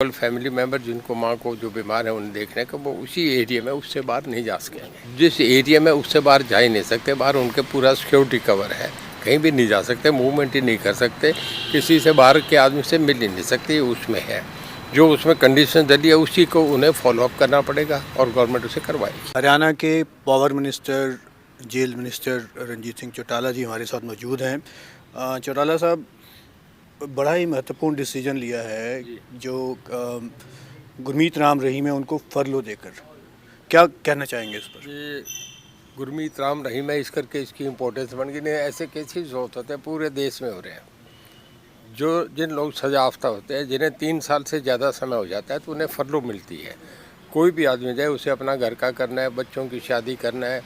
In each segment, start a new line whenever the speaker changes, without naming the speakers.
केवल family member जिनको माँ को जो बीमार है उन्हें देखने का, वो उसी एरिया में उससे बाहर नहीं जा सकेंगे। जिस एरिया में उससे बाहर जा ही नहीं सकते, बाहर उनके पूरा सिक्योरिटी कवर है, कहीं भी नहीं जा सकते, मूवमेंट ही नहीं कर सकते, किसी से बाहर के आदमी से मिल ही नहीं सकते, उसमें है जो उसमें कंडीशन डली है उसी को उन्हें फॉलोअप करना पड़ेगा और गवर्नमेंट उसे करवाएगी।
हरियाणा के power minister, jail minister Ranjit Singh Chautala ji हमारे साथ मौजूद हैं। चौटाला साहब, बड़ा ही महत्वपूर्ण डिसीजन लिया है जो गुरमीत राम रहीम है उनको फरलो देकर, क्या कहना चाहेंगे इस पर?
ये गुरमीत राम रहीम है, इस करके इसकी इम्पोर्टेंस बन गई। नहीं, ऐसे केसेस होते हैं पूरे देश में हो रहे हैं। जो जिन लोग सजा याफ्ता होते हैं, जिन्हें 3 साल से ज़्यादा समय हो जाता है, तो उन्हें फरलो मिलती है। कोई भी आदमी जाए, उसे अपना घर का करना है, बच्चों की शादी करना है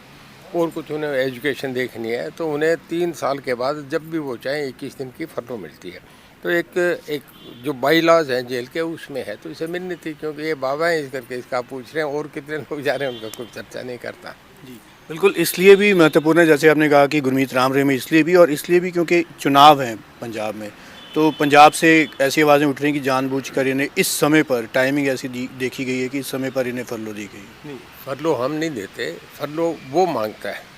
और कुछ उन्हें एजुकेशन देखनी है, तो उन्हें 3 साल के बाद जब भी वो चाहें 21 दिन की फरलो मिलती है। तो एक जो बाई लॉज हैं जेल के उसमें है, तो इसे मिलनी थी, क्योंकि ये बाबा हैं इस करके इसका पूछ रहे हैं और कितने लोग जा रहे हैं उनका कोई चर्चा नहीं करता।
जी बिल्कुल, इसलिए भी महत्वपूर्ण है, जैसे आपने कहा कि गुरमीत राम रहीम इसलिए भी, और इसलिए भी क्योंकि चुनाव हैं पंजाब में, तो पंजाब से ऐसी आवाज़ें उठ रही हैं कि जानबूझकर इन्हें इस समय पर टाइमिंग ऐसी देखी गई है कि इस समय पर इन्हें फरलो दी गई।
नहीं, फरलो हम नहीं देते, फरलो वो मांगता है,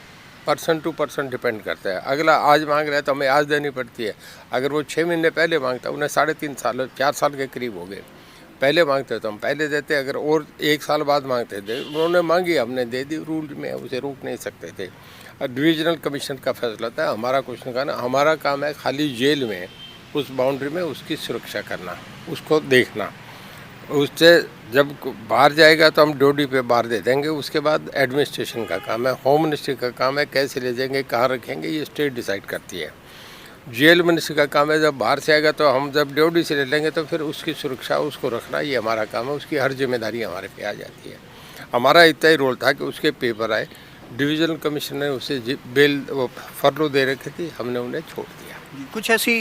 पर्सन टू पर्सन डिपेंड करता है। अगला आज मांग रहा है तो हमें आज देनी पड़ती है। अगर वो 6 महीने पहले मांगता है, उन्हें 3.5 साल 4 साल के करीब हो गए, पहले मांगते तो हम पहले देते। अगर और 1 साल बाद मांगते थे, उन्होंने मांगी, हमने दे दी, रूल में उसे रोक नहीं सकते थे। डिविजनल कमीशन का फैसला था, हमारा कुछ नहीं करना। हमारा काम है खाली जेल में उस बाउंड्री में उसकी सुरक्षा करना, उसको देखना। उससे जब बाहर जाएगा तो हम ड्यूटी पे बाहर दे देंगे। उसके बाद एडमिनिस्ट्रेशन का काम है, होम मिनिस्ट्री का काम है, कैसे ले जाएंगे, कहाँ रखेंगे, ये स्टेट डिसाइड करती है। जेल मिनिस्ट्री का काम है, जब बाहर से आएगा तो हम जब ड्यूटी से ले लेंगे तो फिर उसकी सुरक्षा, उसको रखना, ये हमारा काम है। उसकी हर जिम्मेदारी हमारे पे आ जाती है। हमारा इतना ही रोल था कि उसके पेपर आए, डिविजनल कमीशन ने उसे बेल फरलो दे रखी थी, हमने उन्हें छोड़ दिया।
कुछ ऐसी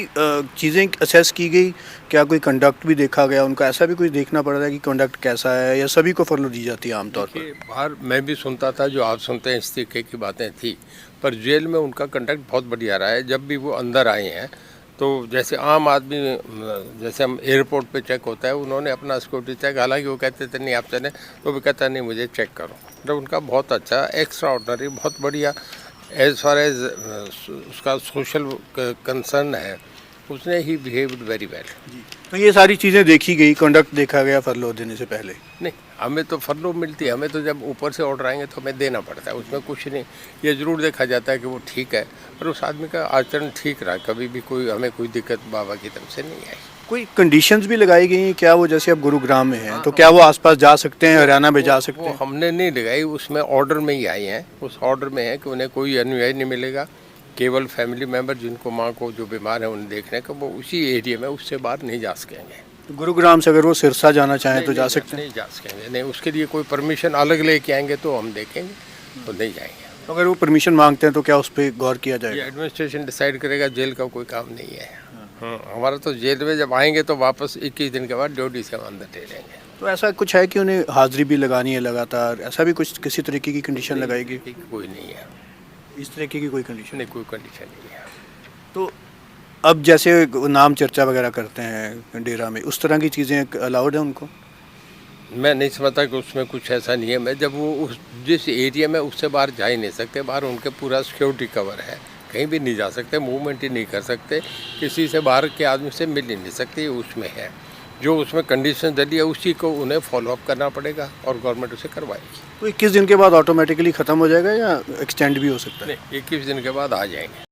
चीज़ें असेस की गई, क्या कोई कंडक्ट भी देखा गया उनका, ऐसा भी कुछ देखना पड़ रहा है कि कंडक्ट कैसा है, या सभी को फरलो दी जाती है आमतौर पर?
बाहर मैं भी सुनता था, जो आप सुनते हैं इस तरीके की बातें थी, पर जेल में उनका कंडक्ट बहुत बढ़िया रहा है। जब भी वो अंदर आए हैं तो जैसे आम आदमी, जैसे हम एयरपोर्ट पे चेक होता है, उन्होंने अपना सिक्योरिटी चेक, हालांकि वो कहते थे नहीं आप चलें, तो भी कहता नहीं मुझे चेक करो। तो उनका बहुत अच्छा, एक्स्ट्रा ऑर्डनरी, बहुत बढ़िया एज फार एज उसका सोशल कंसर्न है, उसने ही बिहेव्ड वेरी वेल।
तो ये सारी चीज़ें देखी गई, कंडक्ट देखा गया फरलो देने से पहले?
नहीं, हमें तो फरलो मिलती है, हमें तो जब ऊपर से ऑर्डर आएंगे तो हमें देना पड़ता है, उसमें कुछ नहीं। ये ज़रूर देखा जाता है कि वो ठीक है, पर उस आदमी का आचरण ठीक रहा, कभी भी हमें कोई दिक्कत बाबा की तरफ से नहीं आई।
कोई कंडीशंस भी लगाई गई हैं क्या? वो जैसे अब गुरुग्राम में हैं, तो क्या वो आसपास जा सकते हैं, हरियाणा में जा सकते हैं?
हमने नहीं लगाई, उसमें ऑर्डर में ही आई हैं। उस ऑर्डर में है कि उन्हें कोई अनुयायी नहीं मिलेगा, केवल फैमिली मेम्बर जिनको माँ को जो बीमार है उन्हें देखने का, वो उसी एरिया में उससे बाहर नहीं जा सकेंगे।
तो गुरुग्राम से अगर वो सिरसा जाना चाहें तो जा सकते हैं?
नहीं जा सकेंगे, नहीं, उसके लिए कोई परमिशन अलग लेके आएंगे तो हम देखेंगे, तो नहीं जाएंगे।
तो अगर वो परमिशन मांगते हैं तो क्या उस पर गौर किया जाएगा?
ये एडमिनिस्ट्रेशन डिसाइड करेगा, जेल का कोई काम नहीं है। हमारा तो जेल में जब आएंगे तो वापस 21 दिन के बाद ड्यूटी से हम अंदर टेलेंगे।
तो ऐसा कुछ है कि उन्हें हाजिरी भी लगानी है लगातार, ऐसा भी कुछ किसी तरीके की कंडीशन लगाएगी?
कोई नहीं है,
इस तरीके की कोई कंडीशन
नहीं, कोई कंडीशन नहीं है।
तो अब जैसे नाम चर्चा वगैरह करते हैं डेरा में, उस तरह की चीज़ें अलाउड है उनको?
मैं नहीं समझता कि उसमें कुछ ऐसा नहीं है। मैं जब वो उस जिस एरिया में उससे बाहर जा ही नहीं सकते, बाहर उनके पूरा सिक्योरिटी कवर है, कहीं भी नहीं जा सकते, मूवमेंट ही नहीं कर सकते, किसी से बाहर के आदमी से मिल ही नहीं सकते, उसमें है जो उसमें कंडीशन डली है उसी को उन्हें फॉलोअप करना पड़ेगा और गवर्नमेंट उसे करवाएगी।
तो 21 दिन के बाद ऑटोमेटिकली ख़त्म हो जाएगा या एक्सटेंड भी हो सकता है?
नहीं, 21 दिन के बाद आ जाएंगे।